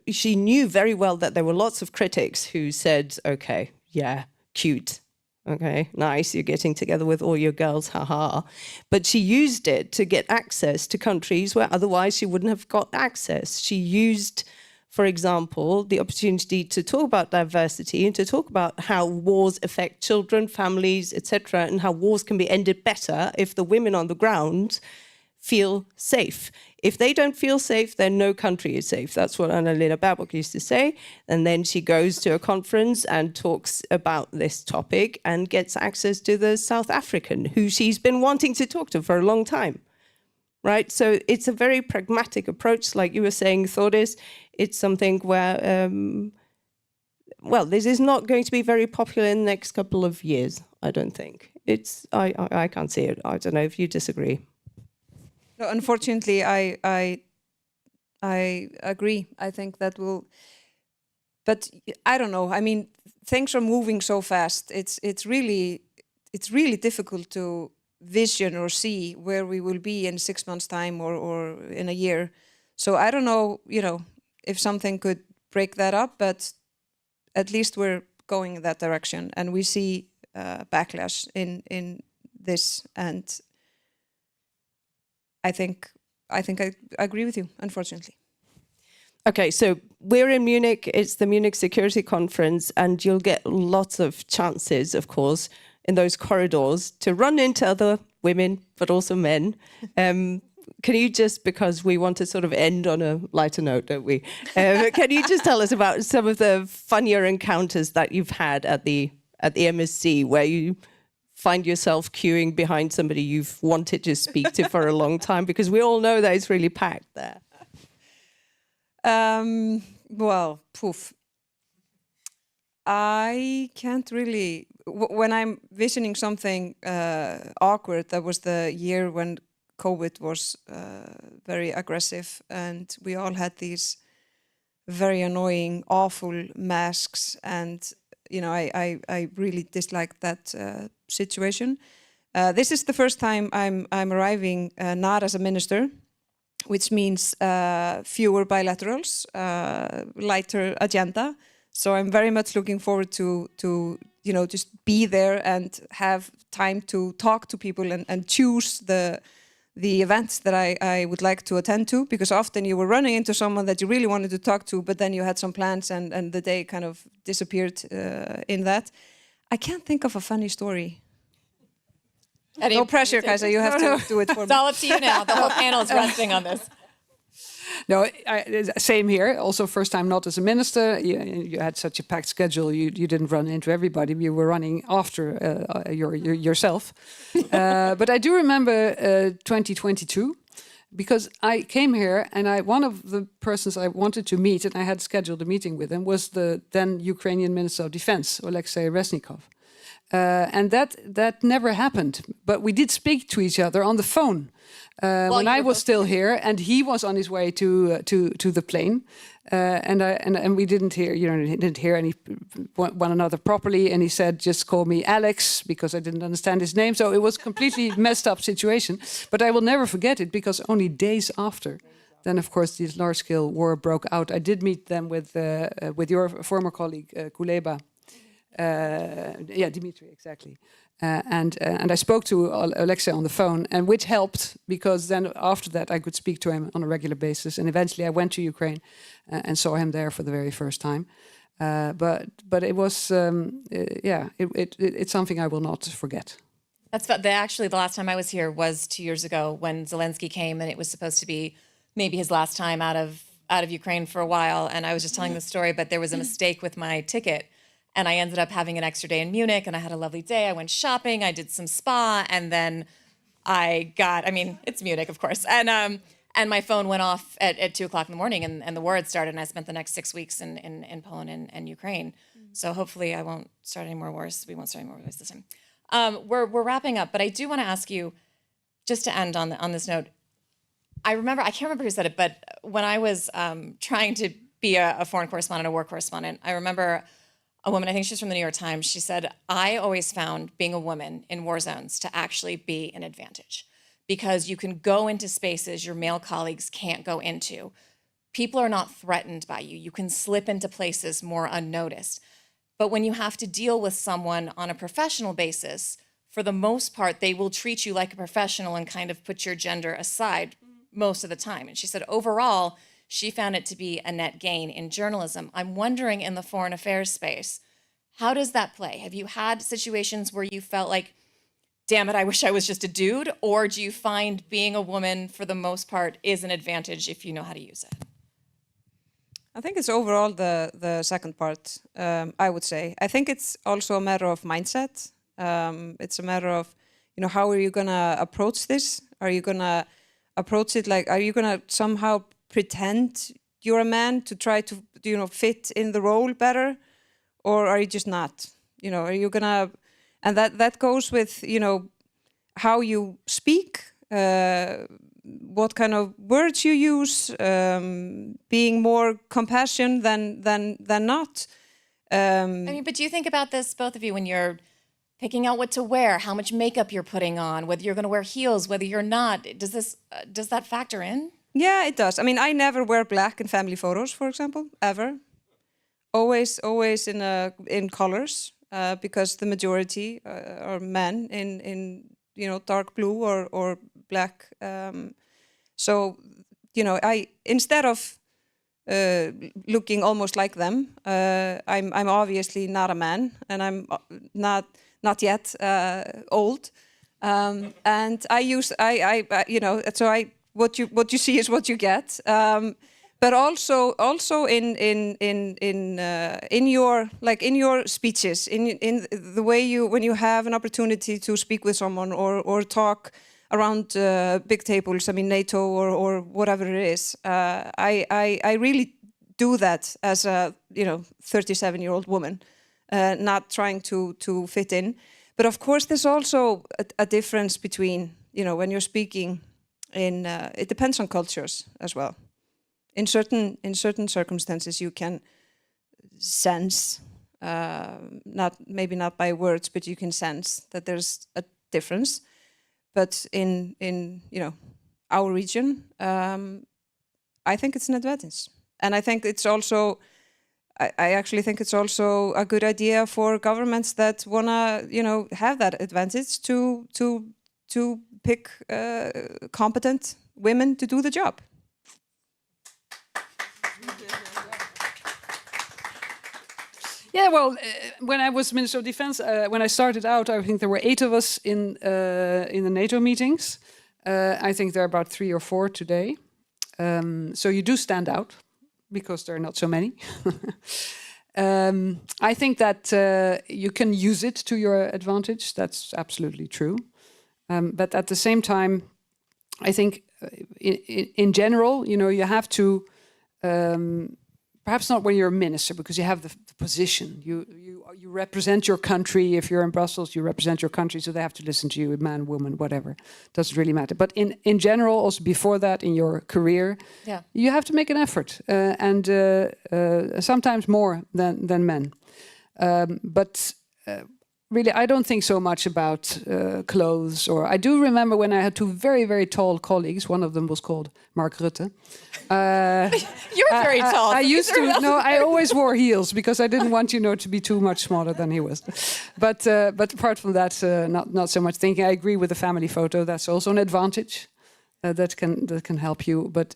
She knew very well that there were lots of critics who said, okay, yeah, cute. Okay, nice, you're getting together with all your girls, haha. But she used it to get access to countries where otherwise she wouldn't have got access. She used, for example, the opportunity to talk about diversity and to talk about how wars affect children, families, etc., and how wars can be ended better if the women on the ground feel safe. If they don't feel safe, then no country is safe. That's what Annalena Baerbock used to say. And then she goes to a conference and talks about this topic and gets access to the South African, who she's been wanting to talk to for a long time. Right? So it's a very pragmatic approach, like you were saying, Þórdís. It's something where, this is not going to be very popular in the next couple of years, I don't think. I can't see it. I don't know if you disagree. No, unfortunately, I agree. I think that will, but I don't know. I mean, things are moving so fast. It's really difficult to vision or see where we will be in 6 months' time or in a year. So I don't know, if something could break that up, but at least we're going in that direction, and we see backlash in this, and I think I agree with you, unfortunately. Okay, so we're in Munich. It's the Munich Security Conference, and you'll get lots of chances, of course, in those corridors to run into other women, but also men. Can you just, because we want to sort of end on a lighter note, don't we? Can you just tell us about some of the funnier encounters that you've had at the MSC, where you find yourself queuing behind somebody you've wanted to speak to for a long time? Because we all know that it's really packed there. I can't really. When I'm visioning something awkward, that was the year when COVID was very aggressive, and we all had these very annoying, awful masks, and I really disliked that situation. This is the first time I'm arriving not as a minister, which means fewer bilaterals, lighter agenda. So I'm very much looking forward to just be there and have time to talk to people and choose the events that I would like to attend to, because often you were running into someone that you really wanted to talk to, but then you had some plans and the day kind of disappeared in that. I can't think of a funny story. No pressure, Kajsa, you have to do it for me. It's all up to you now. The whole panel is resting on this. No, same here. Also, first time not as a minister. You had such a packed schedule. You didn't run into everybody. You were running after yourself. But I do remember 2022. Because I came here and one of the persons I wanted to meet, and I had scheduled a meeting with him, was the then Ukrainian Minister of Defense, Alexei Reznikov. And that never happened. But we did speak to each other on the phone when I was still here, and he was on his way to the plane. And we didn't hear one another properly. And he said, "Just call me Alex," because I didn't understand his name. So it was a completely messed up situation. But I will never forget it, because only days after, then of course this large-scale war broke out. I did meet them with your former colleague Kuleba. Dimitri, exactly. And I spoke to Alexei on the phone, and which helped, because then after that I could speak to him on a regular basis. And eventually I went to Ukraine and saw him there for the very first time. But it was, it's something I will not forget. Actually, the last time I was here was 2 years ago when Zelensky came, and it was supposed to be maybe his last time out of Ukraine for a while. And I was just telling the story, but there was a mistake with my ticket. And I ended up having an extra day in Munich, and I had a lovely day. I went shopping, I did some spa, and then it's Munich, of course. And my phone went off at 2 o'clock in the morning, and the war had started, and I spent the next 6 weeks in Poland and Ukraine. So hopefully I won't start any more wars. We won't start any more wars this time. We're wrapping up, but I do want to ask you, just to end on this note, I can't remember who said it, but when I was trying to be a foreign correspondent, a war correspondent, I remember a woman, I think she's from the New York Times, she said, "I always found being a woman in war zones to actually be an advantage, because you can go into spaces your male colleagues can't go into. People are not threatened by you. You can slip into places more unnoticed. But when you have to deal with someone on a professional basis, for the most part, they will treat you like a professional and kind of put your gender aside most of the time." And she said, overall, she found it to be a net gain in journalism. I'm wondering, in the foreign affairs space, how does that play? Have you had situations where you felt like, damn it, I wish I was just a dude? Or do you find being a woman, for the most part, is an advantage if you know how to use it? I think it's overall the second part, I would say. I think it's also a matter of mindset. It's a matter of, how are you going to approach this? Are you going to approach it like, are you going to somehow pretend you're a man to try to, fit in the role better? Or are you just not? Are you going to... And that goes with, how you speak, what kind of words you use, being more compassionate than not. But do you think about this, both of you, when you're picking out what to wear, how much makeup you're putting on, whether you're going to wear heels, whether you're not? Does that factor in? Yeah, it does. I never wear black in family photos, for example, ever. Always in colors, because the majority are men in dark blue or black. So I, instead of looking almost like them, I'm obviously not a man, and I'm not yet old, and I use what you see is what you get. But also in your speeches, in the way when you have an opportunity to speak with someone or talk around big tables, NATO or whatever it is, I really do that as a 37-year-old woman, not trying to fit in. But of course, there's also a difference between when you're speaking in. It depends on cultures as well. In certain circumstances, you can sense, maybe not by words, but you can sense that there's a difference. But in our region, I think it's an advantage, and I think it's also. I actually think it's also a good idea for governments that wanna have that advantage to pick competent women to do the job. Yeah, well, when I was Minister of Defense, when I started out, I think there were 8 of us in the NATO meetings. I think there are about 3 or 4 today. So you do stand out because there are not so many. I think that you can use it to your advantage. That's absolutely true. But at the same time, I think in general, you have to, perhaps not when you're a minister, because you have the position. You represent your country. If you're in Brussels, you represent your country, so they have to listen to you, man, woman, whatever. Doesn't really matter. But in general, also before that, in your career, you have to make an effort, and sometimes more than men. But really, I don't think so much about clothes. Or I do remember when I had two very, very tall colleagues. One of them was called Mark Rutte. You're very tall. I used to. No, I always wore heels because I didn't want to be too much smaller than he was. But apart from that, not so much thinking. I agree with the family photo. That's also an advantage. That can help you, but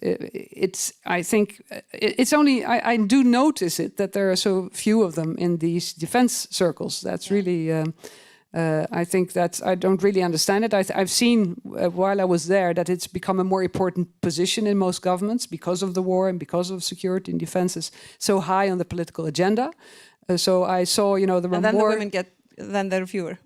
I think it's only I do notice it that there are so few of them in these defense circles. That's really I think that I don't really understand it. I've seen while I was there that it's become a more important position in most governments because of the war and because of security and defense is so high on the political agenda. So I saw there were and then more. The women get. Then there are fewer.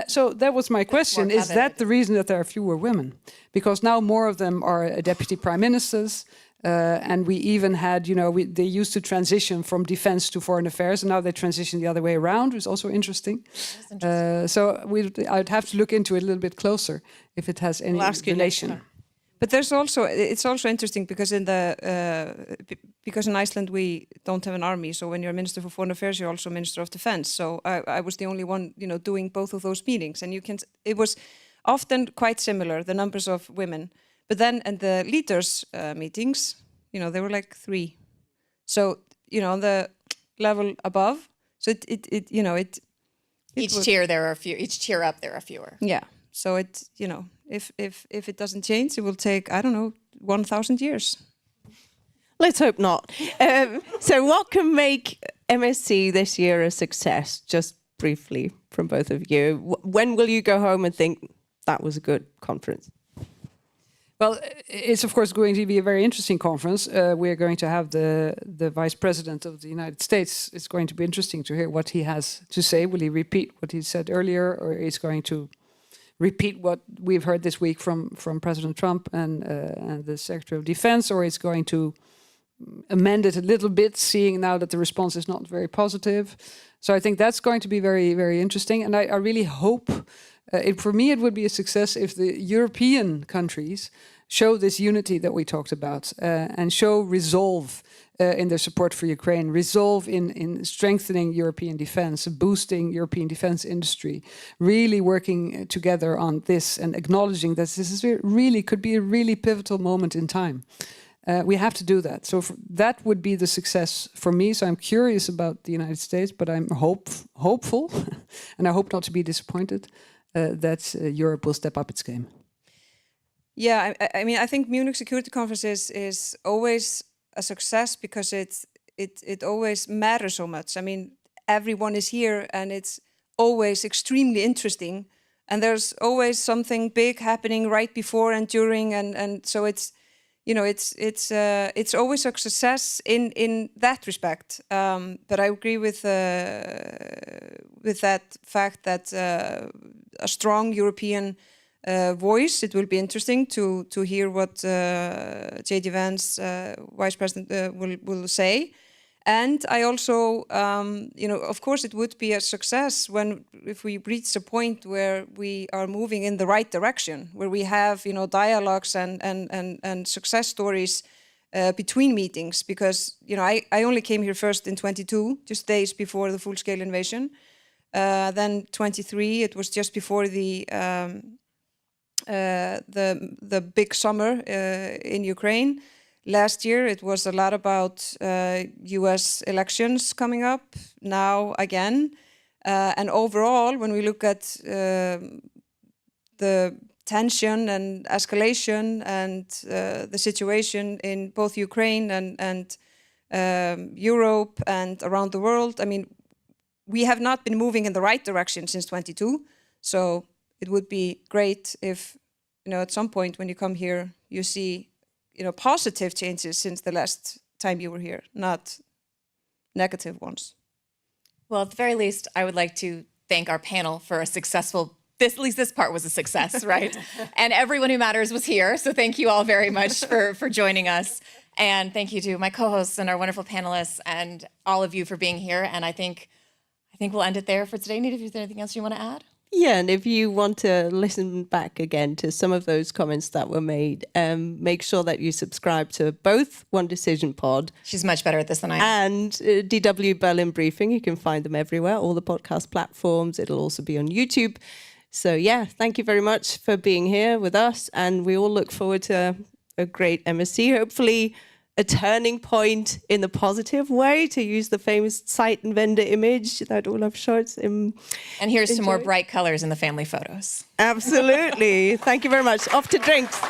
So that was my question. Is that the reason that there are fewer women? Because now more of them are deputy prime ministers. And we even had, they used to transition from defense to foreign affairs. And now they transition the other way around, which is also interesting. So I'd have to look into it a little bit closer if it has any relation. But it's also interesting because because in Iceland we don't have an army. So when you're a minister for foreign affairs, you're also minister of defense. So I was the only one, doing both of those meetings, and it was often quite similar, the numbers of women. But then in the leaders' meetings, there were like 3. So on the level above, so each tier there are a few. Each tier up there are fewer. Yeah. So if it doesn't change, it will take, I don't know, 1,000 years. Let's hope not. So what can make MSC this year a success? Just briefly from both of you. When will you go home and think that was a good conference? Well, it's of course going to be a very interesting conference. We're going to have the Vice President of the United States. It's going to be interesting to hear what he has to say. Will he repeat what he said earlier, or is going to repeat what we've heard this week from President Trump and the Secretary of Defense, or it's going to amend it a little bit, seeing now that the response is not very positive. So I think that's going to be very, very interesting. And I really hope, for me, it would be a success if the European countries show this unity that we talked about and show resolve in their support for Ukraine, resolve in strengthening European defense, boosting European defense industry, really working together on this and acknowledging that this is really could be a really pivotal moment in time. We have to do that. So that would be the success for me. So I'm curious about the United States, but I'm hopeful, and I hope not to be disappointed that Europe will step up its game. Yeah, I think Munich Security Conference is always a success because it always matters so much. I mean, everyone is here, and it's always extremely interesting, and there's always something big happening right before and during, and so it's always a success in that respect. But I agree with that fact that a strong European voice. It will be interesting to hear what J.D. Vance, Vice President, will say. And I also, of course, it would be a success if we reach a point where we are moving in the right direction, where we have, dialogues and success stories between meetings. Because, I only came here first in 22, just days before the full-scale invasion. Then 23, it was just before the big summer in Ukraine. Last year, it was a lot about U.S. elections coming up, now again. And overall, when we look at the tension and escalation and the situation in both Ukraine and Europe and around the world, I mean, we have not been moving in the right direction since 22. So it would be great if, at some point when you come here, you see positive changes since the last time you were here, not negative ones. Well, at the very least, I would like to thank our panel for a successful, at least this part was a success, right? And everyone who matters was here. So thank you all very much for joining us. And thank you to my co-hosts and our wonderful panelists and all of you for being here. And I think we'll end it there for today. Nita, if there's anything else you want to add? Yeah, and if you want to listen back again to some of those comments that were made, make sure that you subscribe to both One Decision Pod. She's much better at this than I am. And DW Berlin Briefing. You can find them everywhere, all the podcast platforms. It'll also be on YouTube. So yeah, thank you very much for being here with us. And we all look forward to a great MSc, hopefully a turning point in the positive way, to use the famous site and vendor image that Olaf Scholz And here's to more bright colors in the family photos. Absolutely. Thank you very much. Off to drinks.